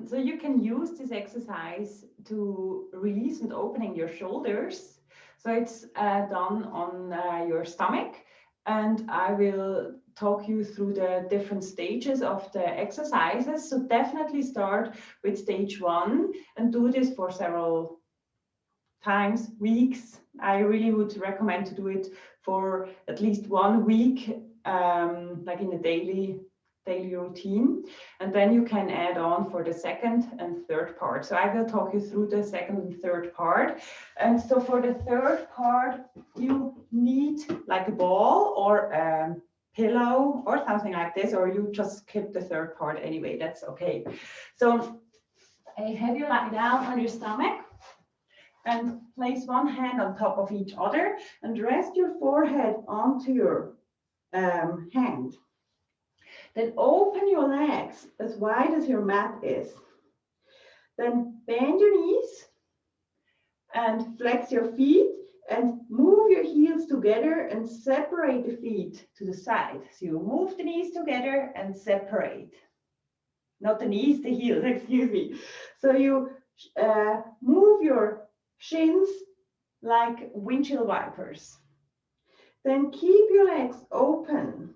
So you can use this exercise to release and opening your shoulders. So it's done on your stomach, and I will talk you through the different stages of the exercises. So definitely start with stage 1 and do this for several times, weeks. I really would recommend to do it for at least 1 week, like in a daily routine, and then you can add on for the second and third part. So I will talk you through the second and third part. And so for the third part, you need like a ball or a pillow or something like this, or you just skip the third part anyway, that's okay. So I have you lie down on your stomach and place one hand on top of each other and rest your forehead onto your hand. Then open your legs as wide as your mat is. Then bend your knees and flex your feet and move your heels together and separate the feet to the side. So you move the knees together and separate. Not the knees, the heels, excuse me. So you move your shins like windshield wipers. Then keep your legs open.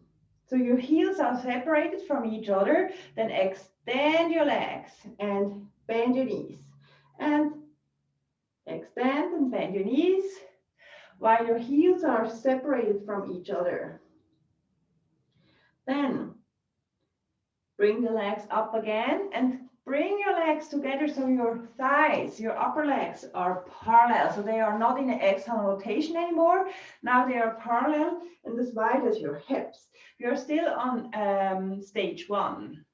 So your heels are separated from each other. Then extend your legs and bend your knees. And extend and bend your knees while your heels are separated from each other. Then bring the legs up again and bring your legs together so your thighs, your upper legs are parallel. So they are not in an external rotation anymore. Now they are parallel and as wide as your hips. You're still on stage 1.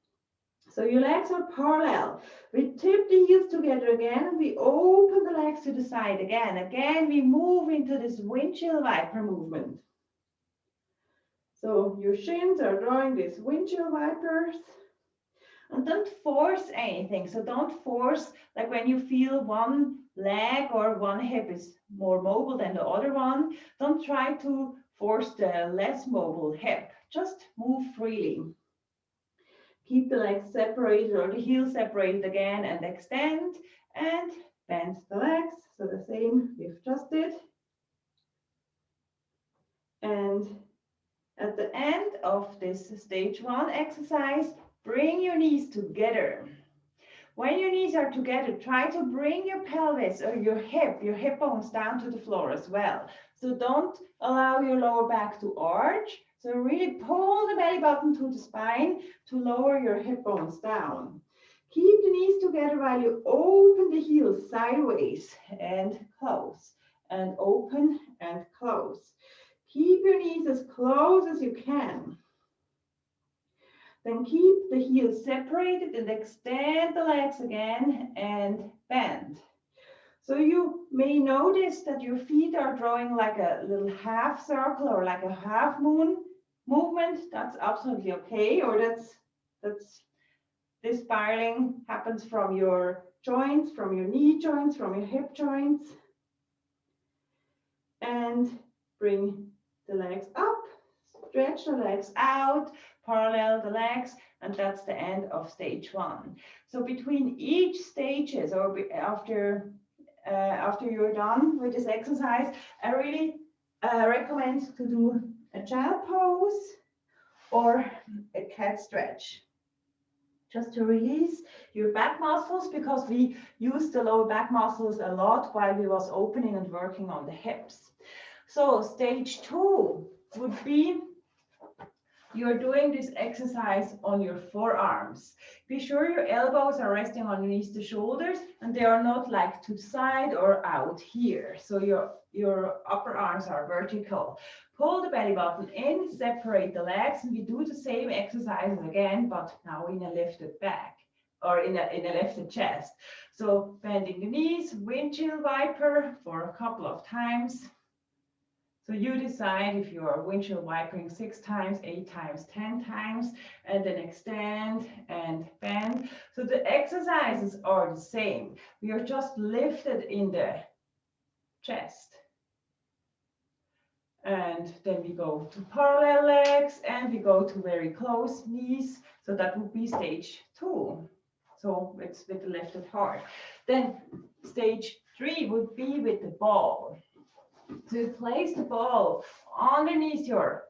So your legs are parallel. We tip the heels together again and we open the legs to the side again. Again, we move into this windshield wiper movement. So your shins are drawing these windshield wipers. And don't force anything. So don't force, like when you feel one leg or one hip is more mobile than the other one, don't try to force the less mobile hip. Just move freely. Keep the legs separated or the heels separated again and extend and bend the legs. So the same we've just did. And at the end of this stage 1 exercise, bring your knees together. When your knees are together, try to bring your pelvis or your hip bones down to the floor as well. So don't allow your lower back to arch. So really pull the belly button to the spine to lower your hip bones down. Keep the knees together while you open the heels sideways and close, and open and close. Keep your knees as close as you can. Then keep the heels separated and extend the legs again and bend. So you may notice that your feet are drawing like a little half circle or like a half moon movement. That's absolutely okay. Or this spiraling happens from your joints, from your knee joints, from your hip joints. And bring the legs up, stretch the legs out, parallel the legs, and that's the end of stage 1. So between each stages or after you're done with this exercise, I really recommend to do a child pose or a cat stretch. Just to release your back muscles, because we use the lower back muscles a lot while we was opening and working on the hips. So stage 2 would be you're doing this exercise on your forearms. Be sure your elbows are resting underneath the shoulders and they are not like to the side or out here. So your upper arms are vertical. Pull the belly button in, separate the legs, and we do the same exercise again, but now in a lifted back or in a lifted chest. So bending the knees, windshield wiper for a couple of times. So you decide if you are windshield wipering 6 times, 8 times, 10 times, and then extend and bend. So the exercises are the same. We are just lifted in the chest. And then we go to parallel legs and we go to very close knees. So that would be stage 2. So it's with the lifted heart. Then stage 3 would be with the ball. So you place the ball underneath your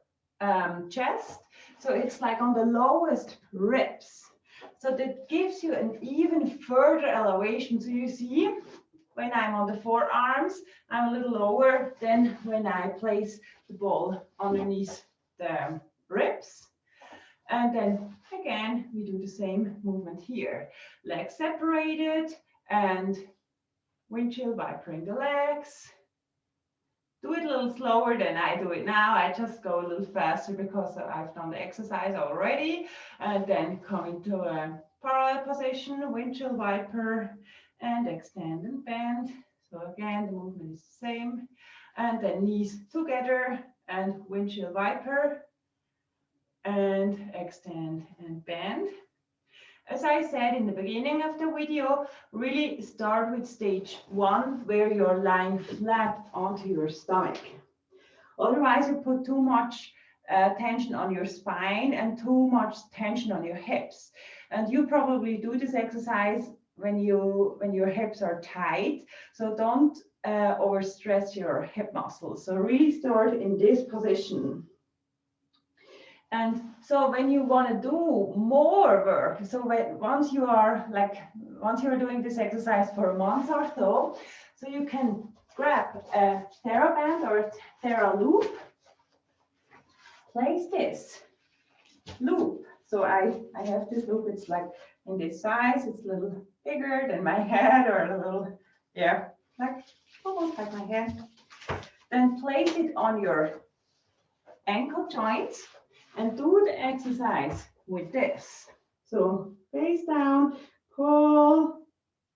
chest. So it's like on the lowest ribs. So that gives you an even further elevation. So you see, when I'm on the forearms, I'm a little lower than when I place the ball underneath the ribs. And then again, we do the same movement here. Legs separated and windshield vipering the legs. Do it a little slower than I do it now. I just go a little faster because I've done the exercise already. And then come into a parallel position, windshield viper, and extend and bend. So again, the movement is the same. And then knees together and windshield viper, and extend and bend. As I said in the beginning of the video, really start with stage 1 where you're lying flat onto your stomach. Otherwise, you put too much tension on your spine and too much tension on your hips. And you probably do this exercise when your hips are tight. So don't overstress your hip muscles. So really start in this position. And so when you want to do more work, so once you're doing this exercise for a month or so, so you can grab a TheraBand or a Thera loop, place this loop. So I have this loop, it's like in this size, it's a little bigger than my head, or a little, yeah, like almost like my head. Then place it on your ankle joints. And do the exercise with this. So face down, pull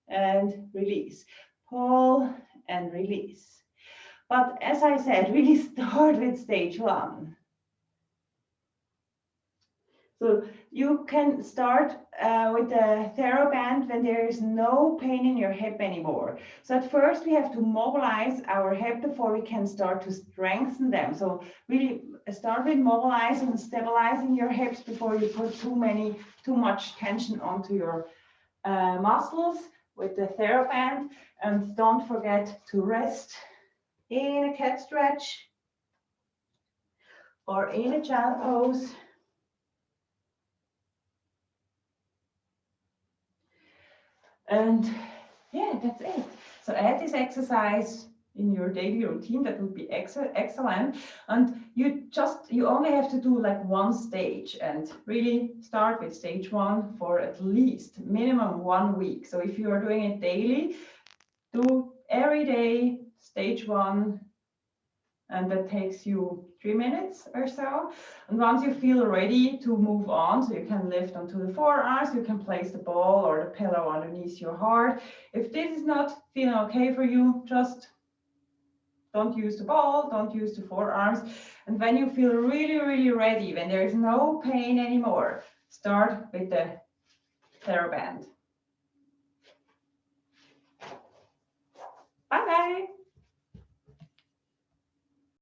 and release, pull and release. But as I said, really start with stage 1. So you can start with the TheraBand when there is no pain in your hip anymore. So at first we have to mobilize our hip before we can start to strengthen them. So really start with mobilizing and stabilizing your hips before you put too much tension onto your muscles with the TheraBand. And don't forget to rest in a cat stretch or in a child pose. And yeah, that's it. So add this exercise in your daily routine. That would be excellent. And you only have to do like one stage, and really start with stage 1 for at least minimum 1 week. So if you are doing it daily, do every day stage 1, and that takes you 3 minutes or so. And once you feel ready to move on, so you can lift onto the forearms, you can place the ball or the pillow underneath your heart. If this is not feeling okay for you, just don't use the ball, don't use the forearms. And when you feel really, really ready, when there is no pain anymore, start with the TheraBand. Bye-bye.